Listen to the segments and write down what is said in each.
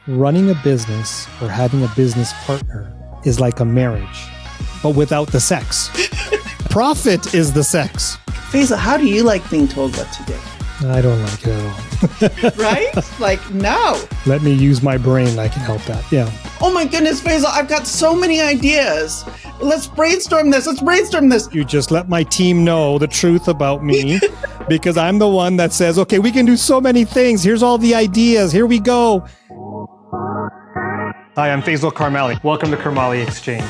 Running a business or having a business partner is like a marriage, but without the sex. Profit is the sex. Faisal, how do you like being told what to do? I don't like it at all. Right? Like, no. Let me use my brain. I can help that. Yeah. Oh my goodness, Faisal, I've got so many ideas. Let's brainstorm this. You just let my team know the truth about me because I'm the one that says, okay, we can do so many things. Here's all the ideas. Here we go. Hi, I'm Faisal Karmali. Welcome to Karmali Exchange.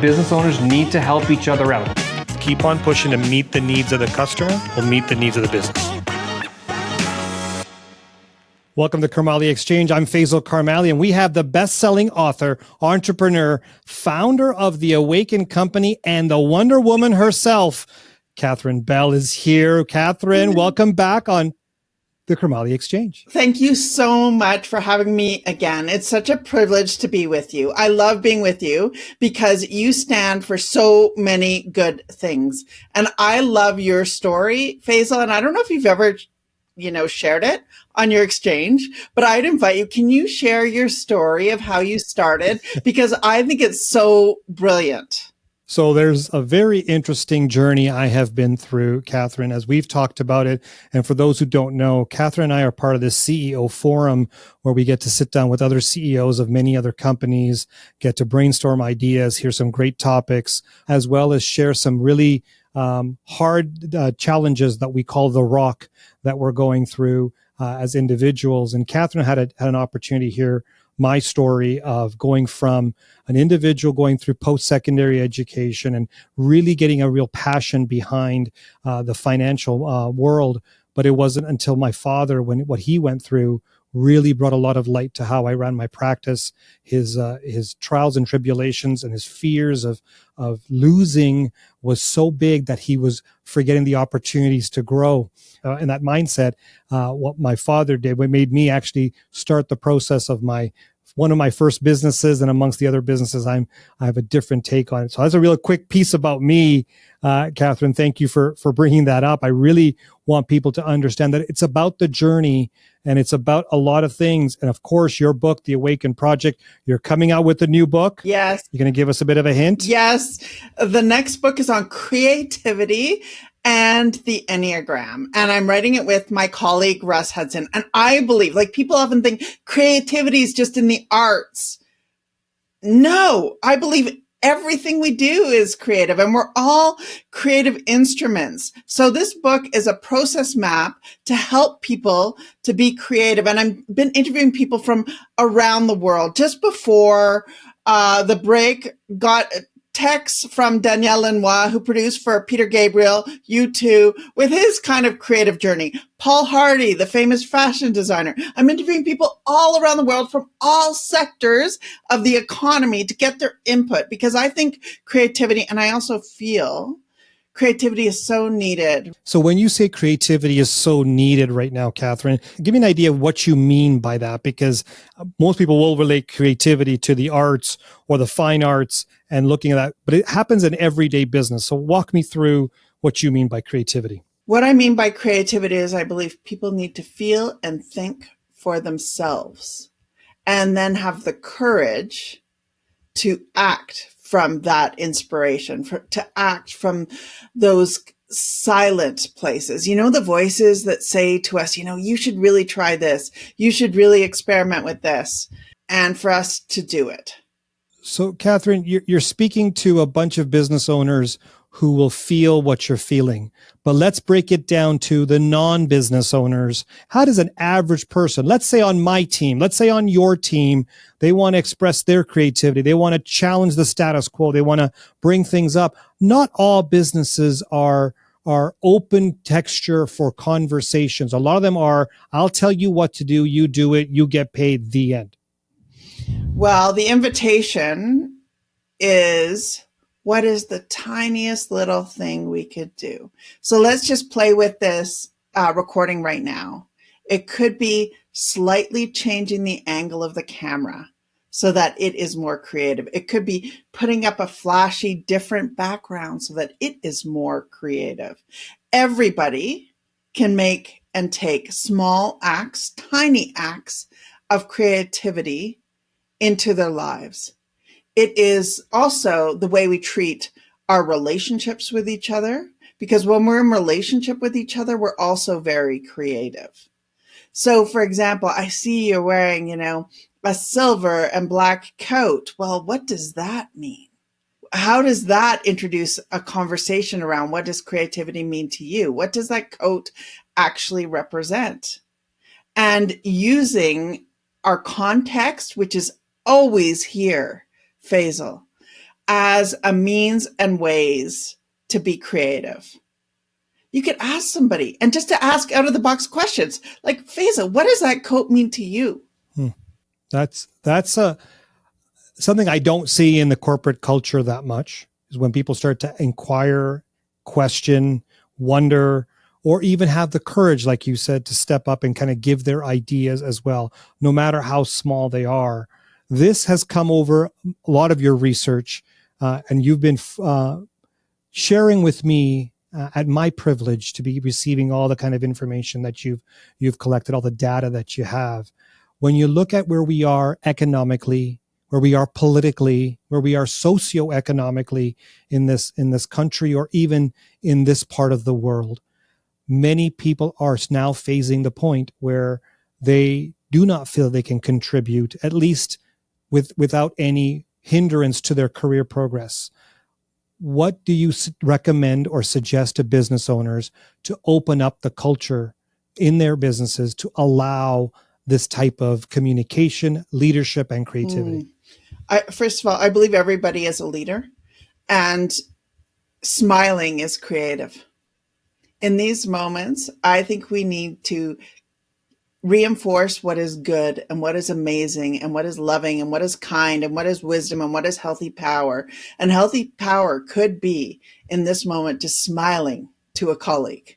Business owners need to help each other out. Keep on pushing to meet the needs of the customer will meet the needs of the business. Welcome to Karmali Exchange. I'm Faisal Karmali, and we have the best-selling author, entrepreneur, founder of the Awaken Company, and the Wonder Woman herself. Catherine Bell is here. Catherine, welcome back on the Karmali Exchange. Thank you so much for having me again. It's such a privilege to be with you. I love being with you because you stand for so many good things. And I love your story, Faisal. And I don't know if you've ever, shared it on your exchange, but I'd invite you. Can you share your story of how you started? Because I think it's so brilliant. So there's a very interesting journey I have been through, Catherine, as we've talked about it. And for those who don't know, Catherine and I are part of this CEO forum where we get to sit down with other CEOs of many other companies, get to brainstorm ideas, hear some great topics, as well as share some really hard challenges that we call the rock that we're going through as individuals. And Catherine had an opportunity here, my story of going from an individual going through post-secondary education and really getting a real passion behind the financial world. But it wasn't until my father, when what he went through really brought a lot of light to how I ran my practice, his trials and tribulations and his fears of losing was so big that he was forgetting the opportunities to grow. And that mindset, what my father did, what made me actually start the process of one of my first businesses, and amongst the other businesses, I have a different take on it. So that's a real quick piece about me, Catherine. Thank you for bringing that up. I really want people to understand that it's about the journey and it's about a lot of things. And of course, your book, The Awaken Project, you're coming out with a new book. Yes. You're going to give us a bit of a hint? Yes. The next book is on creativity and the Enneagram. And I'm writing it with my colleague, Russ Hudson. And I believe, like, people often think creativity is just in the arts. No, I believe everything we do is creative, and we're all creative instruments. So this book is a process map to help people to be creative. And I've been interviewing people from around the world. Just before the break, got texts from Daniel Lenoir, who produced for Peter Gabriel, U2, with his kind of creative journey. Paul Hardy, the famous fashion designer. I'm interviewing people all around the world from all sectors of the economy to get their input, because I think creativity, and I also feel creativity is so needed. So when you say creativity is so needed right now, Catherine, give me an idea of what you mean by that, because most people will relate creativity to the arts or the fine arts and looking at that, but it happens in everyday business. So walk me through what you mean by creativity. What I mean by creativity is I believe people need to feel and think for themselves and then have the courage to act from that inspiration, to act from those silent places. The voices that say to us, you should really try this. You should really experiment with this. And for us to do it. So, Catherine, you're speaking to a bunch of business owners who will feel what you're feeling. But let's break it down to the non-business owners. How does an average person, let's say on my team, let's say on your team, they want to express their creativity. They want to challenge the status quo. They want to bring things up. Not all businesses are open texture for conversations. A lot of them are, I'll tell you what to do. You do it. You get paid. The end. Well, the invitation is, what is the tiniest little thing we could do? So let's just play with this recording right now. It could be slightly changing the angle of the camera so that it is more creative. It could be putting up a flashy, different background so that it is more creative. Everybody can make and take small acts, tiny acts of creativity into their lives. It is also the way we treat our relationships with each other, because when we're in relationship with each other, we're also very creative. So, for example, I see you're wearing, a silver and black coat. Well, what does that mean? How does that introduce a conversation around what does creativity mean to you? What does that coat actually represent? And using our context, which is always here, Faisal, as a means and ways to be creative. You could ask somebody, and just to ask out of the box questions like, Faisal, what does that coat mean to you? That's something I don't see in the corporate culture that much, is when people start to inquire, question, wonder, or even have the courage, like you said, to step up and kind of give their ideas as well, no matter how small they are. This has come over a lot of your research, and you've been sharing with me at my privilege to be receiving all the kind of information that you've collected, all the data that you have. When you look at where we are economically, where we are politically, where we are socioeconomically in this country, or even in this part of the world, many people are now phasing the point where they do not feel they can contribute, at least without any hindrance to their career progress. What do you recommend or suggest to business owners to open up the culture in their businesses to allow this type of communication, leadership, and creativity? First of all, I believe everybody is a leader, and smiling is creative. In these moments, I think we need to reinforce what is good and what is amazing and what is loving and what is kind and what is wisdom and what is healthy power. And healthy power could be, in this moment, just smiling to a colleague.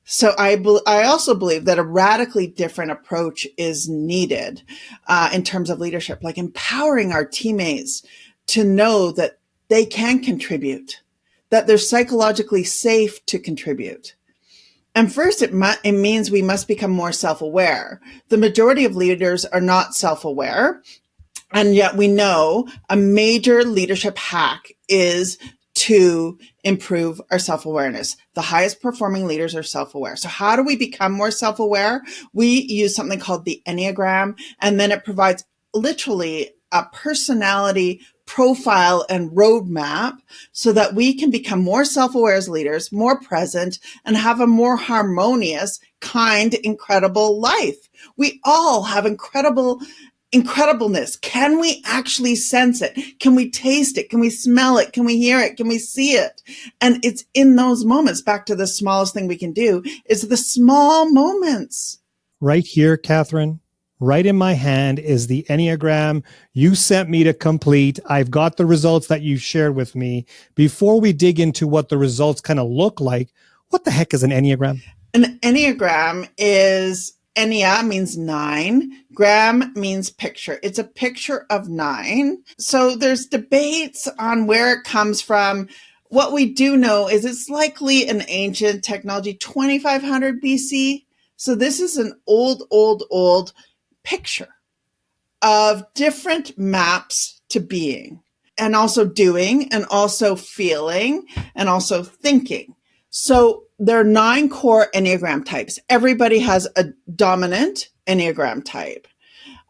So I also believe that a radically different approach is needed in terms of leadership, like empowering our teammates to know that they can contribute, that they're psychologically safe to contribute. And first, it means we must become more self-aware. The majority of leaders are not self-aware, and yet we know a major leadership hack is to improve our self-awareness. The highest performing leaders are self-aware. So how do we become more self-aware? We use something called the Enneagram, and then it provides literally a personality profile and roadmap so that we can become more self-aware as leaders, more present, and have a more harmonious, kind, incredible life. We all have incredibleness. Can we actually sense it? Can we taste it? Can we smell it? Can we hear it? Can we see it? And it's in those moments, back to the smallest thing we can do, is the small moments. Right here, Catherine, right in my hand is the Enneagram you sent me to complete. I've got the results that you shared with me. Before we dig into what the results kind of look like, what the heck is an Enneagram? An Enneagram is, Ennea means 9, gram means picture. It's a picture of 9. So there's debates on where it comes from. What we do know is it's likely an ancient technology, 2500 BC. So this is an old picture of different maps to being, and also doing, and also feeling, and also thinking. So there are 9 core Enneagram types. Everybody has a dominant Enneagram type.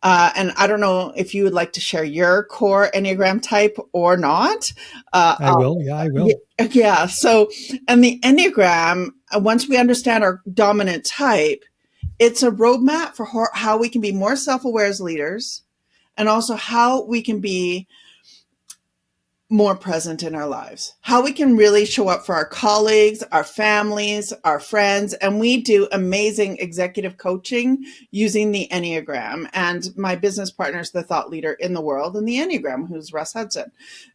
And I don't know if you would like to share your core Enneagram type or not. I will. Yeah, I will. Yeah. So, and the Enneagram, once we understand our dominant type, it's a roadmap for how we can be more self-aware as leaders, and also how we can be more present in our lives, how we can really show up for our colleagues, our families, our friends. And we do amazing executive coaching using the Enneagram. And my business partner is the thought leader in the world in the Enneagram, who's Russ Hudson.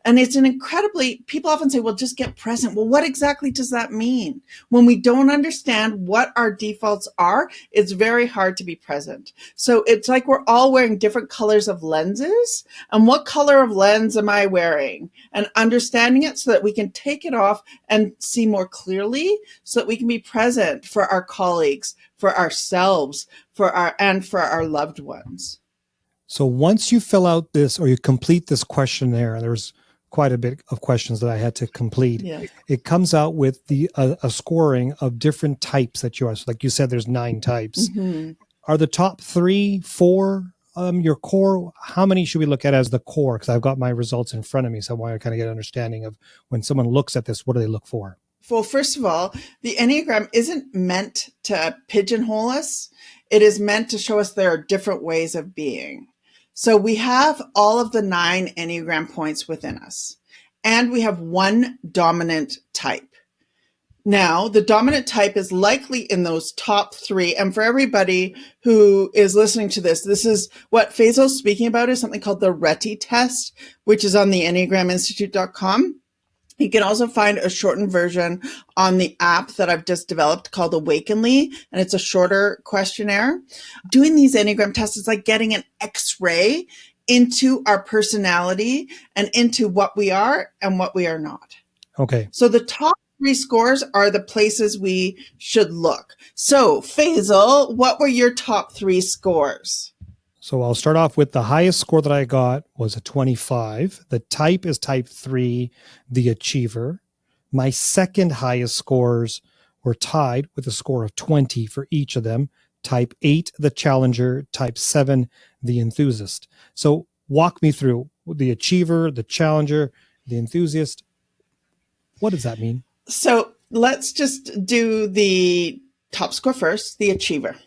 And it's an incredibly, people often say, well, just get present. Well, what exactly does that mean? When we don't understand what our defaults are, it's very hard to be present. So it's like we're all wearing different colors of lenses. And what color of lens am I wearing? And understanding it so that we can take it off and see more clearly, so that we can be present for our colleagues, for ourselves, for our loved ones. So once you fill out this or you complete this questionnaire, there's quite a bit of questions that I had to complete. Yeah. It comes out with the a scoring of different types that you are. So like you said, there's 9 types. Mm-hmm. Are the top 3, 4 your core? How many should we look at as the core? Because I've got my results in front of me, so I want to kind of get an understanding of when someone looks at this, what do they look for? Well, first of all, the Enneagram isn't meant to pigeonhole us. It is meant to show us there are different ways of being. So we have all of the 9 Enneagram points within us, and we have one dominant type. Now, the dominant type is likely in those top 3. And for everybody who is listening to this is what Faisal's speaking about is something called the RETI test, which is on the EnneagramInstitute.com. You can also find a shortened version on the app that I've just developed called Awakenly, and it's a shorter questionnaire. Doing these Enneagram tests is like getting an X-ray into our personality and into what we are and what we are not. Okay. So the top 3 scores are the places we should look. So, Faisal, what were your top 3 scores? So I'll start off with the highest score that I got was a 25. The type is type 3, the achiever. My second highest scores were tied with a score of 20 for each of them. Type 8, the challenger. Type 7, the enthusiast. So walk me through the achiever, the challenger, the enthusiast. What does that mean? So let's just do the top score first, the achiever.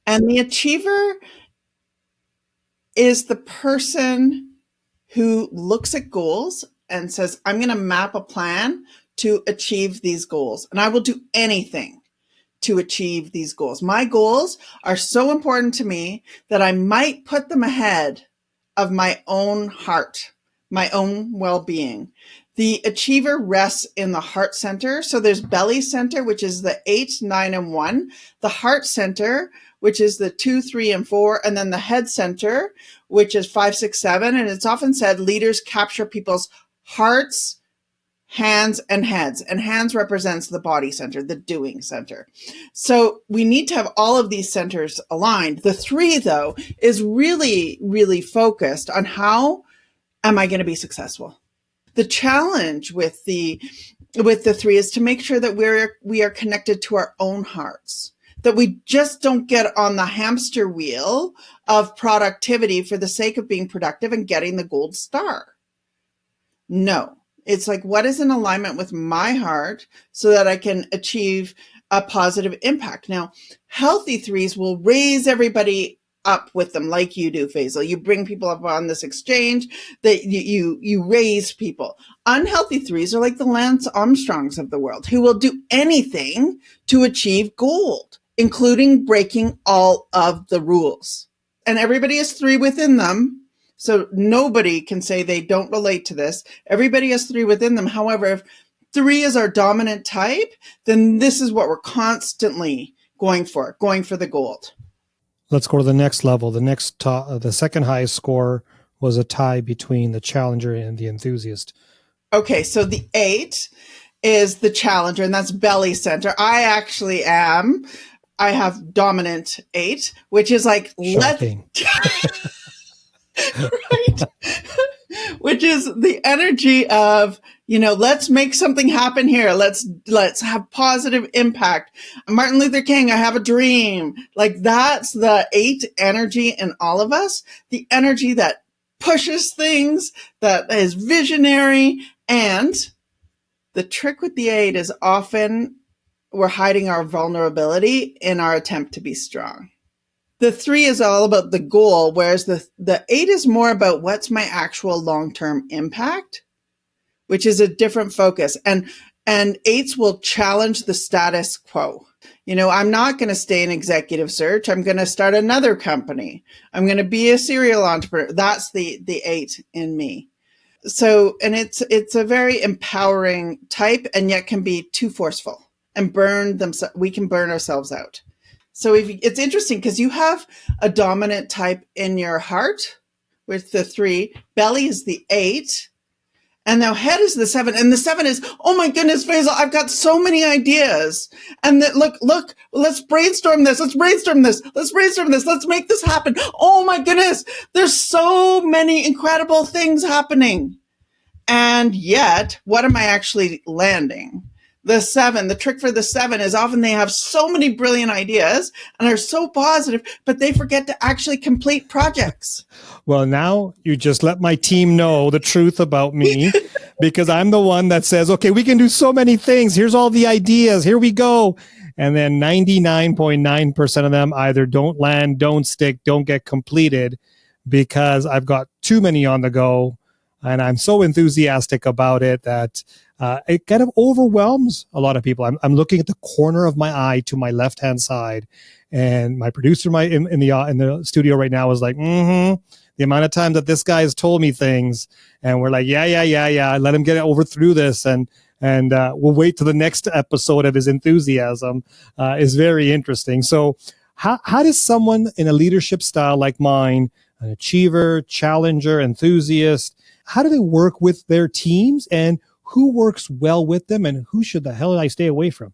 And the achiever is the person who looks at goals and says, I'm going to map a plan to achieve these goals. And I will do anything to achieve these goals. My goals are so important to me that I might put them ahead of my own heart, my own well-being. The achiever rests in the heart center. So there's belly center, which is the 8, 9, and 1. The heart center, which is the 2, 3, and 4. And then the head center, which is 5, 6, 7. And it's often said leaders capture people's hearts, hands, and heads. And hands represents the body center, the doing center. So we need to have all of these centers aligned. The 3, though, is really, really focused on how am I going to be successful? The challenge with the 3 is to make sure that we are connected to our own hearts, that we just don't get on the hamster wheel of productivity for the sake of being productive and getting the gold star. No, it's like, what is in alignment with my heart so that I can achieve a positive impact? Now, healthy 3s will raise everybody up with them like you do, Faisal. You bring people up on this exchange, that you raise people. Unhealthy 3s are like the Lance Armstrongs of the world, who will do anything to achieve gold, including breaking all of the rules. And everybody has 3 within them, so nobody can say they don't relate to this. Everybody has 3 within them. However, if 3 is our dominant type, then this is what we're constantly going for the gold. Let's go to the next level. The second highest score was a tie between the challenger and the enthusiast. Okay, so the 8 is the challenger, and that's belly center. I have dominant 8, which is like, shocking. Right? Which is the energy of, let's make something happen here. Let's have positive impact. Martin Luther King, I have a dream. Like, that's the 8 energy in all of us. The energy that pushes things, that is visionary. And the trick with the 8 is often we're hiding our vulnerability in our attempt to be strong. The 3 is all about the goal, whereas the 8 is more about what's my actual long-term impact, which is a different focus. And 8s will challenge the status quo. I'm not going to stay in executive search. I'm going to start another company. I'm going to be a serial entrepreneur. That's the 8 in me. So, and it's a very empowering type, and yet can be too forceful and we can burn ourselves out. So it's interesting because you have a dominant type in your heart with the 3. Belly is the 8, And now head is the 7. And the 7 is, oh my goodness, Faisal, I've got so many ideas. And that, look, let's brainstorm this. Let's brainstorm this. Let's brainstorm this. Let's make this happen. Oh my goodness. There's so many incredible things happening. And yet, what am I actually landing? The 7, the trick for the 7 is often they have so many brilliant ideas and are so positive, but they forget to actually complete projects. Well, now you just let my team know the truth about me because I'm the one that says, okay, we can do so many things. Here's all the ideas. Here we go. And then 99.9% of them either don't land, don't stick, don't get completed because I've got too many on the go. And I'm so enthusiastic about it that it kind of overwhelms a lot of people. I'm looking at the corner of my eye to my left-hand side, and my producer in the studio right now is like, the amount of time that this guy has told me things, and we're like, yeah, let him get over through this, and we'll wait till the next episode of his enthusiasm is very interesting. So how does someone in a leadership style like mine, an achiever, challenger, enthusiast, how do they work with their teams, and who works well with them, and who should the hell I stay away from?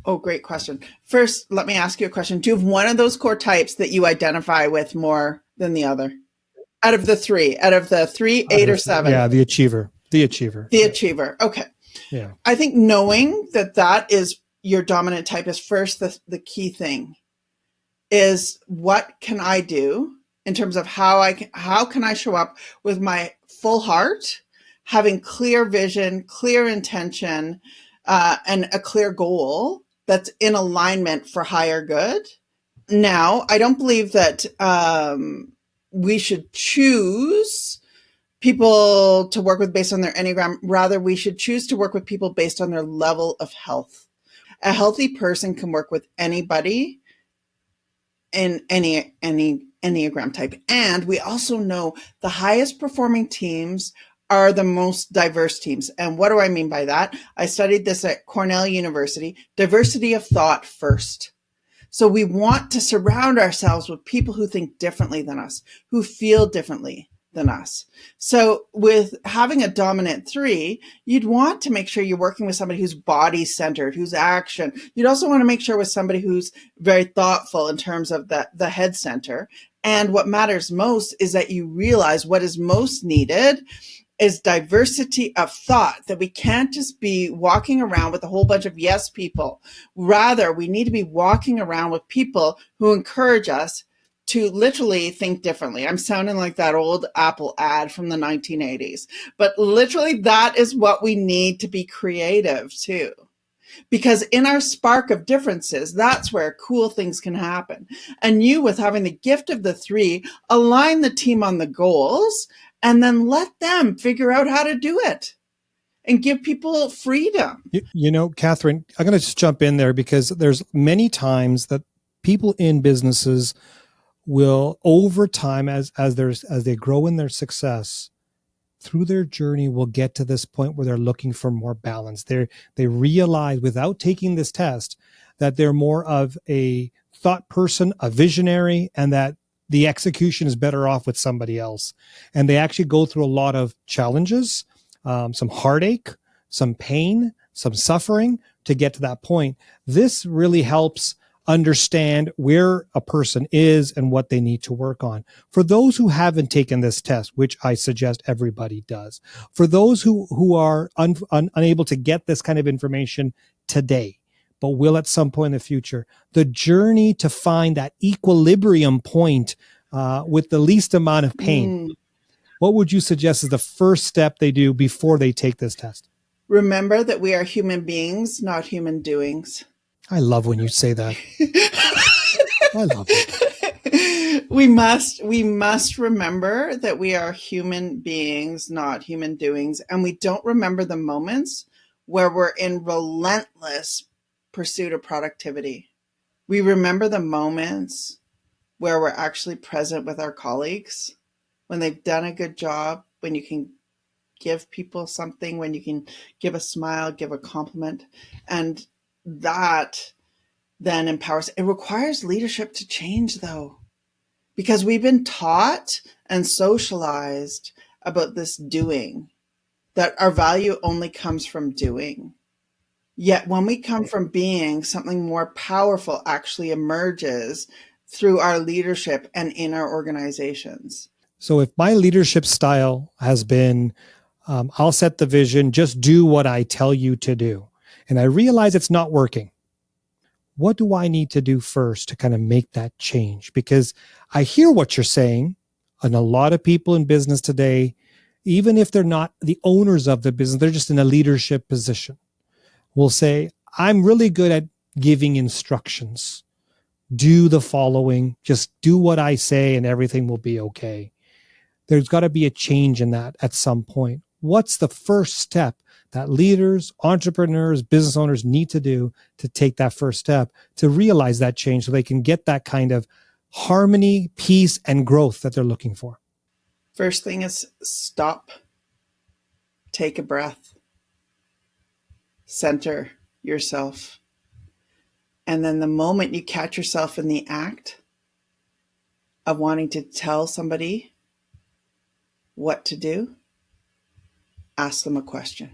Oh, great question. First, let me ask you a question. Do you have one of those core types that you identify with more than the other? Out of the 3, 8 or 7? Yeah, the achiever. The achiever. The achiever. Okay. Yeah. I think knowing that is your dominant type is first the key thing. Is what can I do in terms of how can I show up with my full heart, having clear vision, clear intention, and a clear goal that's in alignment for higher good. Now, I don't believe that we should choose people to work with based on their Enneagram. Rather, we should choose to work with people based on their level of health. A healthy person can work with anybody in any Enneagram type. And we also know the highest performing teams are the most diverse teams. And what do I mean by that? I studied this at Cornell University. Diversity of thought first. So we want to surround ourselves with people who think differently than us, who feel differently than us. So with having a dominant 3, you'd want to make sure you're working with somebody who's body centered, who's action. You'd also want to make sure with somebody who's very thoughtful in terms of the head center. And what matters most is that you realize what is most needed is diversity of thought, that we can't just be walking around with a whole bunch of yes people. Rather, we need to be walking around with people who encourage us to literally think differently. I'm sounding like that old Apple ad from the 1980s, but literally that is what we need to be creative too. Because in our spark of differences, that's where cool things can happen. And you, with having the gift of the 3, align the team on the goals and then let them figure out how to do it and give people freedom. You know, Catherine, I'm going to just jump in there because there's many times that people in businesses will, over time, as they grow in their success, through their journey, will get to this point where they're looking for more balance. They realize without taking this test that they're more of a thought person, a visionary, and that the execution is better off with somebody else. And they actually go through a lot of challenges, some heartache, some pain, some suffering to get to that point. This really helps understand where a person is and what they need to work on. For those who haven't taken this test, which I suggest everybody does, for those who are unable to get this kind of information today, but will at some point in the future, the journey to find that equilibrium point with the least amount of pain, what would you suggest is the first step they do before they take this test? Remember that we are human beings, not human doings. I love when you say that. I love it. We must remember that we are human beings, not human doings. And we don't remember the moments where we're in relentless pursuit of productivity. We remember the moments where we're actually present with our colleagues, when they've done a good job, when you can give people something, when you can give a smile, give a compliment. And that then empowers. It requires leadership to change, though, because we've been taught and socialized about this doing, that our value only comes from doing. Yet when we come from being, something more powerful actually emerges through our leadership and in our organizations. So if my leadership style has been, I'll set the vision, just do what I tell you to do, and I realize it's not working, what do I need to do first to kind of make that change? Because I hear what you're saying, and a lot of people in business today, even if they're not the owners of the business, they're just in a leadership position, will say, I'm really good at giving instructions. Do the following, just do what I say and everything will be okay. There's got to be a change in that at some point. What's the first step that leaders, entrepreneurs, business owners need to do to take that first step to realize that change so they can get that kind of harmony, peace, and growth that they're looking for? First thing is stop, take a breath, center yourself. And then the moment you catch yourself in the act of wanting to tell somebody what to do, ask them a question.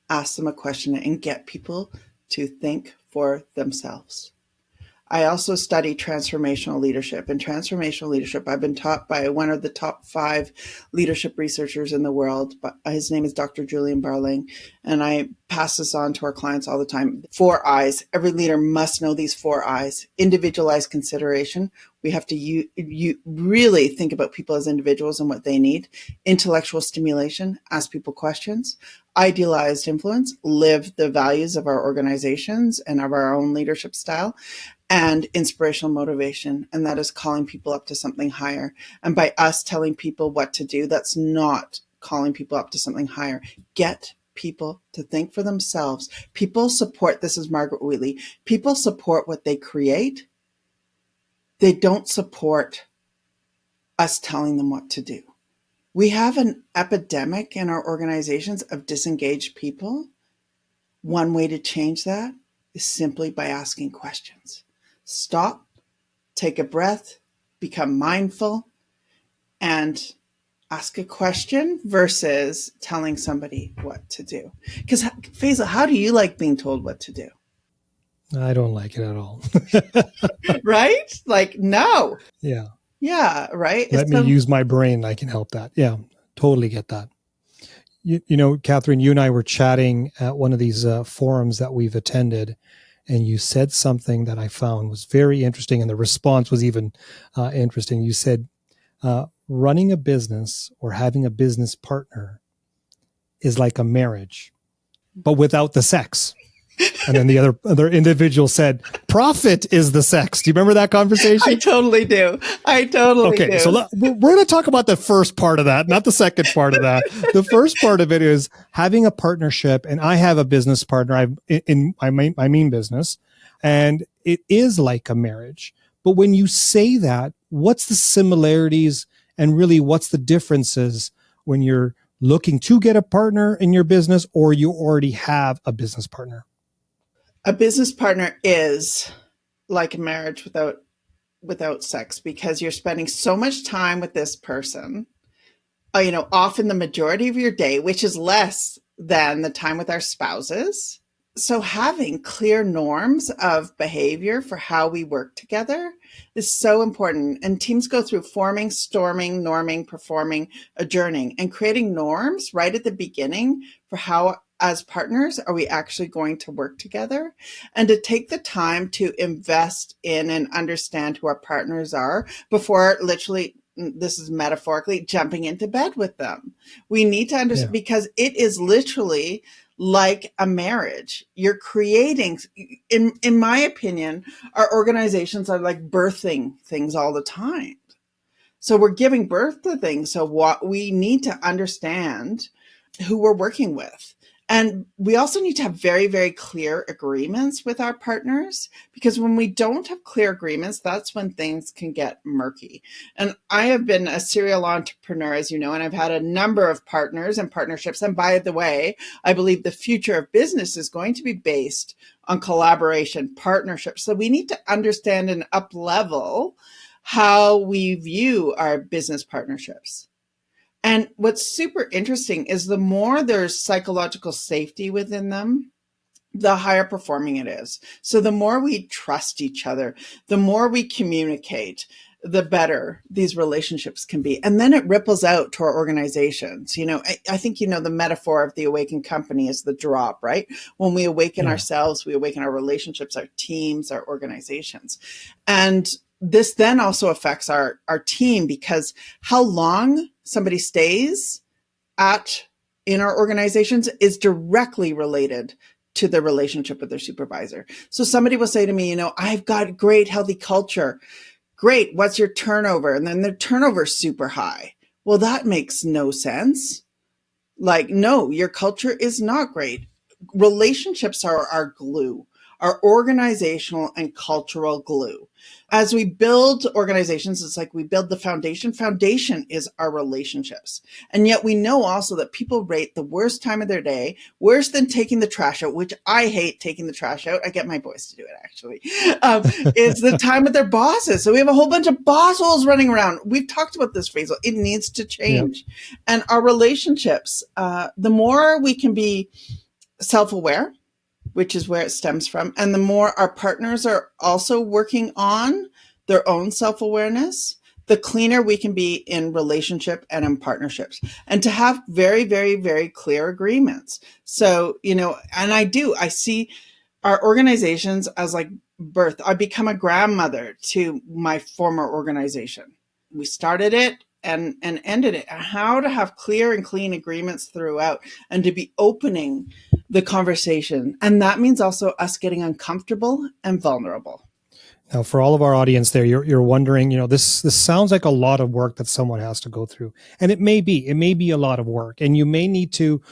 Ask them a question and get people to think for themselves. I also study transformational leadership. And transformational leadership, I've been taught by one of the top 5 leadership researchers in the world. But his name is Dr. Julian Barling. And I pass this on to our clients all the time. 4 I's. Every leader must know these 4 I's. Individualized consideration. We have to you really think about people as individuals and what they need. Intellectual stimulation. Ask people questions. Idealized influence. Live the values of our organizations and of our own leadership style. And inspirational motivation, and that is calling people up to something higher. And by us telling people what to do, that's not calling people up to something higher. Get people to think for themselves. People support, this is Margaret Wheatley, people support what they create. They don't support us telling them what to do. We have an epidemic in our organizations of disengaged people. One way to change that is simply by asking questions. Stop, take a breath, become mindful, and ask a question versus telling somebody what to do. Because, Faisal, how do you like being told what to do? I don't like it at all. Right? Like, no. Yeah. Yeah, right? Let me use my brain. I can help that. Yeah, totally get that. You know, Catherine, you and I were chatting at one of these forums that we've attended, and you said something that I found was very interesting, and the response was even interesting. You said, running a business or having a business partner is like a marriage, but without the sex. And then the other individual said, profit is the sex. Do you remember that conversation? I totally do. Okay, so we're going to talk about the first part of that, not the second part of that. The first part of it is having a partnership, and I have a business partner in my main business, and it is like a marriage. But when you say that, what's the similarities and really what's the differences when you're looking to get a partner in your business or you already have a business partner? A business partner is like a marriage without sex, because you're spending so much time with this person, often the majority of your day, which is less than the time with our spouses. So having clear norms of behavior for how we work together is so important. And teams go through forming, storming, norming, performing, adjourning, and creating norms right at the beginning for how, as partners, are we actually going to work together, and to take the time to invest in and understand who our partners are before literally, this is metaphorically, jumping into bed with them. We need to understand, because it is literally like a marriage. You're creating, in my opinion, our organizations are like birthing things all the time. So we're giving birth to things. So what we need to understand who we're working with. And we also need to have very, very clear agreements with our partners, because when we don't have clear agreements, that's when things can get murky. And I have been a serial entrepreneur, as you know, and I've had a number of partners and partnerships. And by the way, I believe the future of business is going to be based on collaboration, partnerships. So we need to understand and up-level how we view our business partnerships. And what's super interesting is the more there's psychological safety within them, the higher performing it is. So the more we trust each other, the more we communicate, the better these relationships can be. And then it ripples out to our organizations. I think, the metaphor of the awakened company is the drop, right? When we awaken ourselves, we awaken our relationships, our teams, our organizations. And this then also affects our team, because how long somebody stays in our organizations is directly related to the relationship with their supervisor. So somebody will say to me, I've got great, healthy culture. Great. What's your turnover? And then their turnover is super high. Well, that makes no sense. Like, no, your culture is not great. Relationships are our glue, our organizational and cultural glue. As we build organizations, it's like we build the foundation. Foundation is our relationships. And yet we know also that people rate the worst time of their day, worse than taking the trash out, which I hate taking the trash out. I get my boys to do it, actually. It's the time with their bosses. So we have a whole bunch of boss holes running around. We've talked about this, Faisal. It needs to change. Yep. And our relationships, the more we can be self-aware, which is where it stems from, and the more our partners are also working on their own self-awareness, the cleaner we can be in relationship and in partnerships, and to have very, very, very clear agreements. So, and I see our organizations as like birth. I become a grandmother to my former organization. We started it and ended it. How to have clear and clean agreements throughout, and to be opening the conversation. And that means also us getting uncomfortable and vulnerable. Now, for all of our audience there, you're wondering, this sounds like a lot of work that someone has to go through. And it may be a lot of work, and you may need to,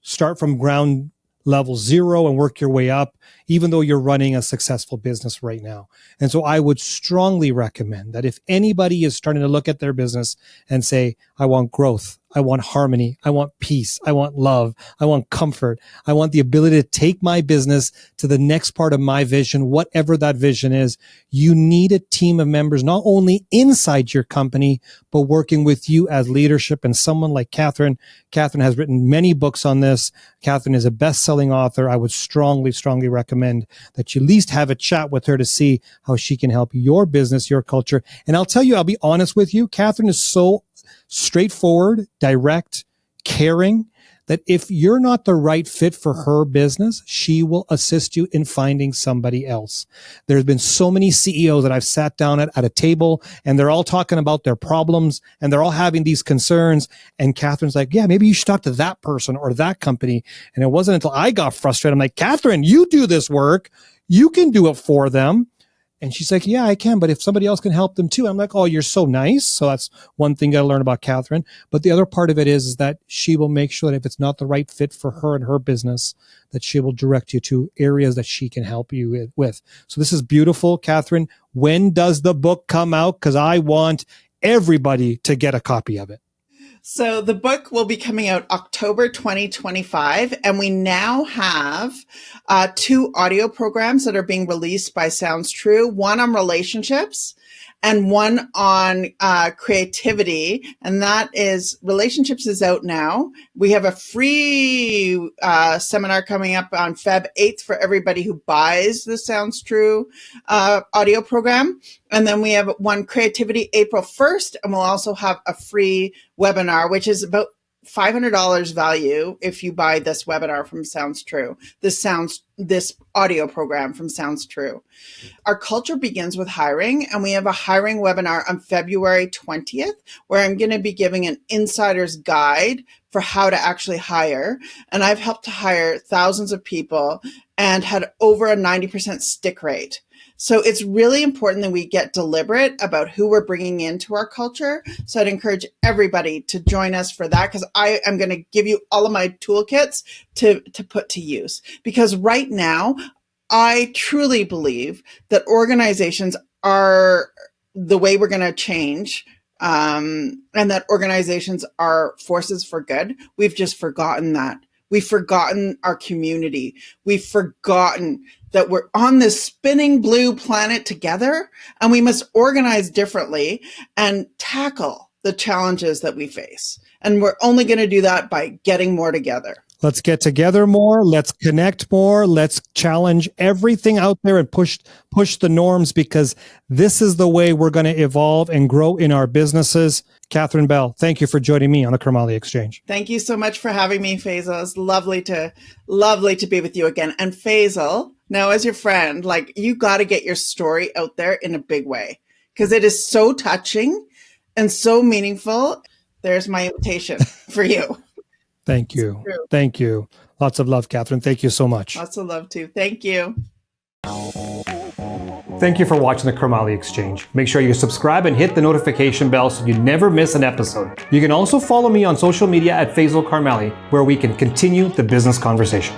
start from ground level zero and work your way up, even though you're running a successful business right now. And so I would strongly recommend that if anybody is starting to look at their business and say, I want growth, I want harmony, I want peace, I want love, I want comfort, I want the ability to take my business to the next part of my vision, whatever that vision is, you need a team of members, not only inside your company, but working with you as leadership. And someone like Catherine has written many books on this. Catherine is a best-selling author. I would strongly, strongly recommend that you at least have a chat with her to see how she can help your business, your culture. And I'll tell you, I'll be honest with you, Catherine is so straightforward, direct, caring, that if you're not the right fit for her business, she will assist you in finding somebody else. There's been so many CEOs that I've sat down at a table, and they're all talking about their problems, and they're all having these concerns. And Catherine's like, yeah, maybe you should talk to that person or that company. And it wasn't until I got frustrated. I'm like, Catherine, you do this work. You can do it for them. And she's like, yeah, I can, but if somebody else can help them too. I'm like, oh, you're so nice. So that's one thing you got to learn about Catherine. But the other part of it is that she will make sure that if it's not the right fit for her and her business, that she will direct you to areas that she can help you with. So this is beautiful, Catherine. When does the book come out? Because I want everybody to get a copy of it. So the book will be coming out October 2025, and we now have 2 audio programs that are being released by Sounds True, one on relationships and one on creativity. And that is, relationships is out now. We have a free seminar coming up on Feb 8th for everybody who buys the Sounds True audio program. And then we have one, creativity, April 1st. And we'll also have a free webinar, which is about $500 value if you buy this webinar from Sounds True, this audio program from Sounds True. Our culture begins with hiring, and we have a hiring webinar on February 20th, where I'm going to be giving an insider's guide for how to actually hire. And I've helped to hire thousands of people and had over a 90% stick rate. So it's really important that we get deliberate about who we're bringing into our culture. So I'd encourage everybody to join us for that, because I am going to give you all of my toolkits to put to use. Because right now, I truly believe that organizations are the way we're going to change, and that organizations are forces for good. We've just forgotten that. We've forgotten our community. We've forgotten that we're on this spinning blue planet together, and we must organize differently and tackle the challenges that we face. And we're only going to do that by getting more together. Let's get together more. Let's connect more. Let's challenge everything out there and push the norms, because this is the way we're going to evolve and grow in our businesses. Catherine Bell, thank you for joining me on the Karmali Exchange. Thank you so much for having me, Faisal. It's lovely to be with you again. And Faisal, now as your friend, like, you got to get your story out there in a big way, because it is so touching and so meaningful. There's my invitation for you. Thank you. Thank you. Lots of love, Catherine. Thank you so much. Lots of love too. Thank you. Thank you for watching the Karmali Exchange. Make sure you subscribe and hit the notification bell so you never miss an episode. You can also follow me on social media at Faisal Karmali, where we can continue the business conversation.